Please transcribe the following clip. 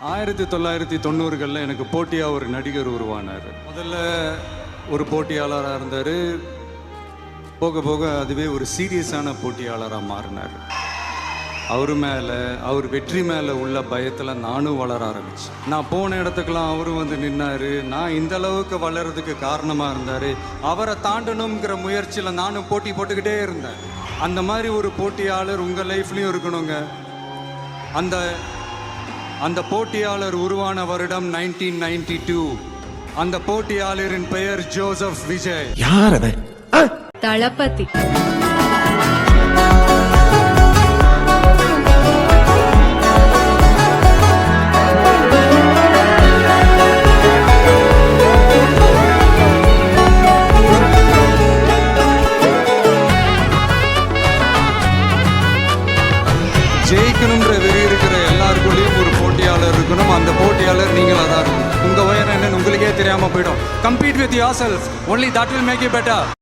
1990களில் எனக்கு போட்டியாக ஒரு நடிகர் உருவானார். முதல்ல ஒரு போட்டியாளராக இருந்தார். போக போக அதுவே ஒரு சீரியஸான போட்டியாளராக மாறினார். அவர் வெற்றி மேலே உள்ள பயத்தில் நானும் வளர ஆரம்பித்தேன். நான் போன இடத்துக்கெல்லாம் அவரும் வந்து நின்னார். நான் இந்த அளவுக்கு வளர்கிறதுக்கு காரணமாக இருந்தார். அவரை தாண்டணுங்கிற முயற்சியில் நானும் போட்டி போட்டுக்கிட்டே இருந்தேன். அந்த மாதிரி ஒரு போட்டியாளர் உங்கள் லைஃப்லையும் இருக்கணுங்க. அந்த போட்டியாளர் உருவான வருடம் 1992. அந்த போட்டியாளரின் பெயர் ஜோசப் விஜய். யார் அவன்? தளபதி. ஜெயிக்கணுன்ற வெறி இருக்கிற எல்லாருக்குள்ளேயும் ஒரு போட்டியாளர் இருக்கணும். அந்த போட்டியாளர் நீங்களாக தான் இருக்கணும். உங்கள் உயரம் என்னன்னு உங்களுக்கே தெரியாமல் போயிடும். Compete with yourself. Only that will make you better.